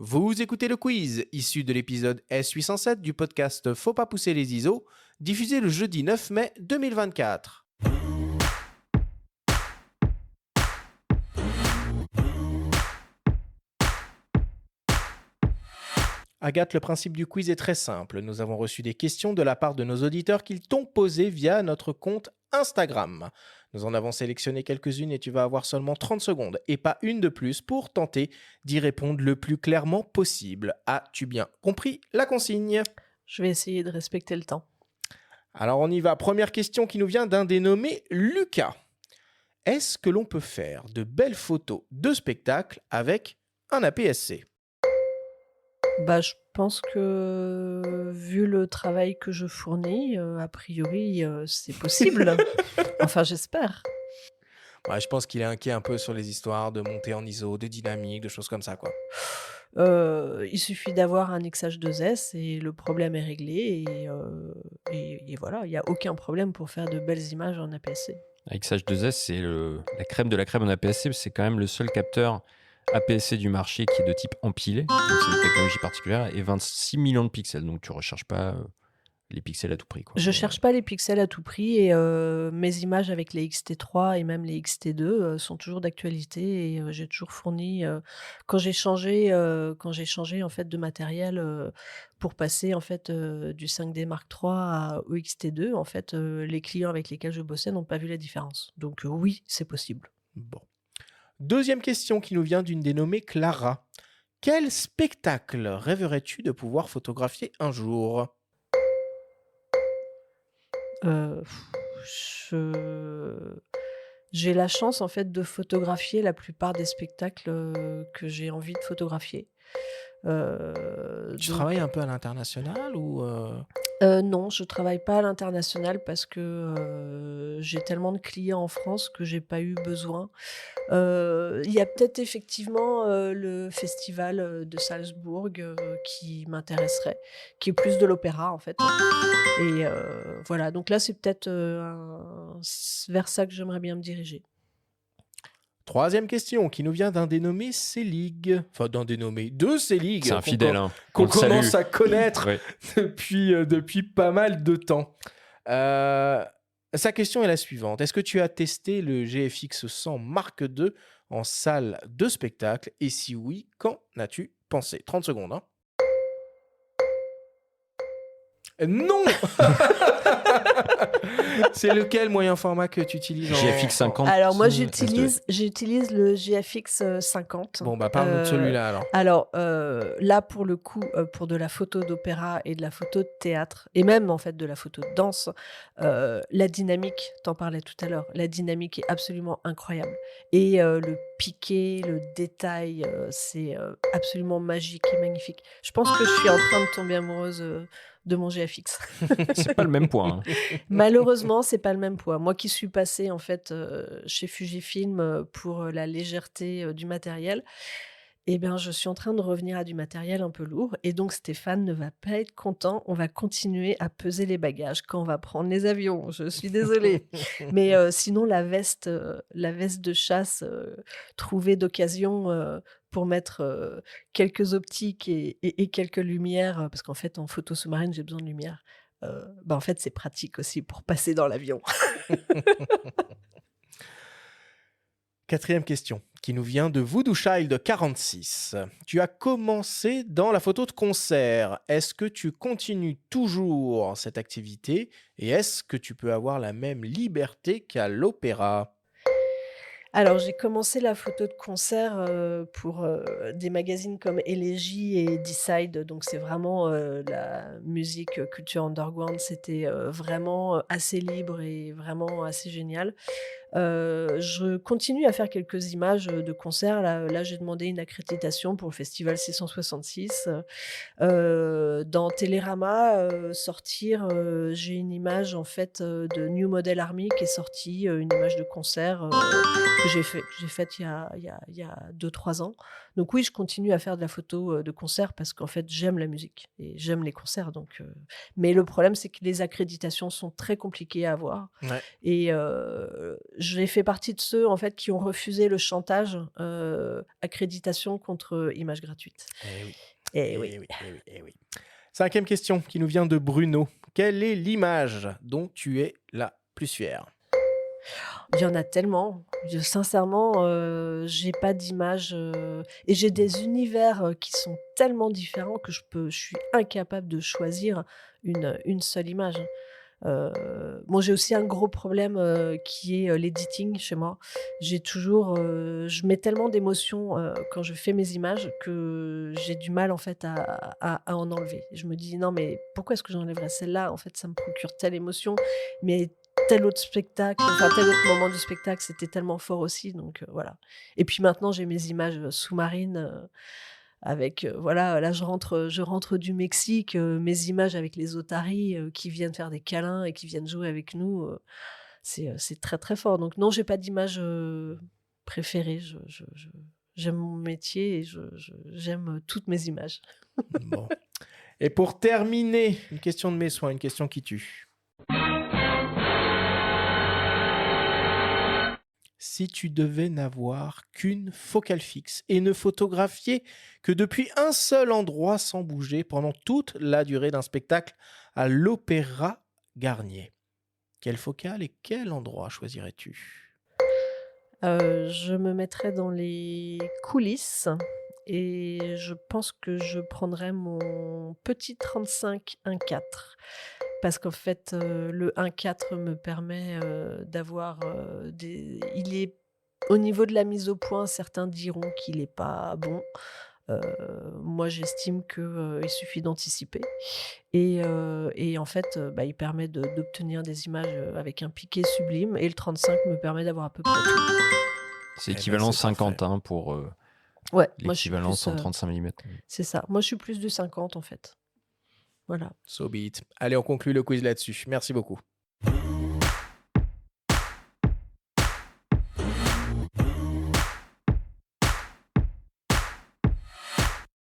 Vous écoutez le quiz, issu de l'épisode S807 du podcast Faut pas pousser les ISO, diffusé le jeudi 9 mai 2024. Agathe, le principe du quiz est très simple. Nous avons reçu des questions de la part de nos auditeurs qu'ils t'ont posées via notre compte Instagram. Nous en avons sélectionné quelques-unes et tu vas avoir seulement 30 secondes et pas une de plus pour tenter d'y répondre le plus clairement possible. As-tu bien compris la consigne ? Je vais essayer de respecter le temps. Alors on y va. Première question qui nous vient d'un dénommé Lucas. Est-ce que l'on peut faire de belles photos de spectacle avec un APS-C ? Je pense que vu le travail que je fournis, a priori, c'est possible. Enfin, j'espère. Ouais, je pense qu'il est inquiet un peu sur les histoires de montée en ISO, de dynamique, de choses comme ça, quoi. Il suffit d'avoir un XH2S et le problème est réglé et voilà, il y a aucun problème pour faire de belles images en APS-C. XH2S, c'est la crème de la crème en APS-C. C'est quand même le seul capteur APS-C du marché qui est de type empilé. Donc c'est une technologie particulière et 26 millions de pixels. Donc tu ne recherches pas les pixels à tout prix, quoi. Je cherche pas les pixels à tout prix et mes images avec les X-T3 et même les X-T2 sont toujours d'actualité et j'ai toujours fourni, quand j'ai changé en fait de matériel, pour passer en fait, du 5D Mark III au X-T2, en fait, les clients avec lesquels je bossais n'ont pas vu la différence. Donc oui, c'est possible. Bon. Deuxième question qui nous vient d'une dénommée Clara. Quel spectacle rêverais-tu de pouvoir photographier un jour ? Heu, je j'ai la chance en fait de photographier la plupart des spectacles, que j'ai envie de photographier. Tu Donc travailles un peu à l'international ou non, je travaille pas à l'international parce que, j'ai tellement de clients en France que j'ai pas eu besoin. Il y a peut-être effectivement, le festival, de Salzbourg, qui m'intéresserait, qui est plus de l'opéra en fait et voilà, donc là c'est peut-être, vers ça que j'aimerais bien me diriger. Troisième question qui nous vient d'un dénommé Célig. Enfin, de Célig. C'est un fidèle, hein. Qu'on On le salue. commence à connaître Ouais. depuis pas mal de temps. Sa question est la suivante. Est-ce que tu as testé le GFX 100 Mark II en salle de spectacle? Et si oui, qu'en as-tu pensé? 30 secondes, hein. Non. C'est lequel moyen format que tu utilises GFX 50. Alors moi S2. j'utilise le GFX, 50. Bon, bah parle-nous de celui-là alors. Alors, là pour le coup, pour de la photo d'opéra et de la photo de théâtre et même en fait de la photo de danse, la dynamique, tu en parlais tout à l'heure, la dynamique est absolument incroyable et le piqué, le détail, c'est, absolument magique et magnifique. Je pense que je suis en train de tomber amoureuse, de mon GFX. C'est pas le même poids, hein. Malheureusement, c'est pas le même poids. Moi qui suis passée en fait, chez Fujifilm, pour, la légèreté, du matériel, eh bien, je suis en train de revenir à du matériel un peu lourd et donc Stéphane ne va pas être content. On va continuer à peser les bagages quand on va prendre les avions. Je suis désolée. Mais, sinon la veste de chasse, trouvée d'occasion, pour mettre, quelques optiques et quelques lumières, parce qu'en fait en photo sous-marine j'ai besoin de lumière. En fait c'est pratique aussi pour passer dans l'avion. Quatrième question, qui nous vient de Voodoo Child 46. Tu as commencé dans la photo de concert. Est-ce que tu continues toujours cette activité et est-ce que tu peux avoir la même liberté qu'à l'opéra ? Alors, j'ai commencé la photo de concert, pour, des magazines comme Elegy et Decide, donc c'est vraiment, la musique, culture underground. C'était, vraiment, assez libre et vraiment assez génial. Je continue à faire quelques images, de concert. Là, j'ai demandé une accréditation pour le festival 666. Dans Télérama, sortir, j'ai une image en fait, de New Model Army qui est sortie, une image de concert, que j'ai faite il y a 2-3 ans. Donc oui, je continue à faire de la photo, de concert parce qu'en fait, j'aime la musique et j'aime les concerts mais le problème, c'est que les accréditations sont très compliquées à avoir Ouais. et j'ai fait partie de ceux, en fait, qui ont refusé le chantage, accréditation contre, image gratuite. Eh oui. Et oui. Eh oui, eh oui, eh oui. 5e question qui nous vient de Bruno. Quelle est l'image dont tu es la plus fière? Il y en a tellement. Sincèrement, j'ai pas d'image, et j'ai des univers, qui sont tellement différents que je suis incapable de choisir une seule image. Bon, j'ai aussi un gros problème, qui est, l'editing chez moi. Je mets tellement d'émotions, quand je fais mes images que j'ai du mal en fait à en enlever. Je me dis: «Non mais pourquoi est-ce que j'enlèverais celle-là? En fait, ça me procure telle émotion, mais tel autre spectacle, enfin tel autre moment du spectacle, c'était tellement fort aussi», donc voilà. Et puis maintenant, j'ai mes images, sous-marines, avec, voilà, là je rentre du Mexique, mes images avec les otaries, qui viennent faire des câlins et qui viennent jouer avec nous, c'est très, très fort. Donc non, j'ai pas d'image, préférée. J'aime mon métier et j'aime toutes mes images. Bon. Et pour terminer, une question de mes soins, une question qui tue. Si tu devais n'avoir qu'une focale fixe et ne photographier que depuis un seul endroit sans bouger pendant toute la durée d'un spectacle à l'Opéra Garnier, quelle focale et quel endroit choisirais-tu? Je me mettrais dans les coulisses et je pense que je prendrais mon petit 35 1.4 parce qu'en fait, le 1.4 me permet, d'avoir, des il est au niveau de la mise au point, certains diront qu'il est pas bon. Heu, Moi j'estime que, il suffit d'anticiper et en fait, bah, il permet d'obtenir des images, avec un piqué sublime et le 35 me permet d'avoir à peu près tout. C'est Eh ben, équivalent c'est parfait. 50 hein, pour Ouais, moi je suis l'équivalent plus, 135 mm. c'est ça. Moi je suis plus du 50 en fait. Voilà. So be it. Allez, on conclut le quiz là-dessus. Merci beaucoup.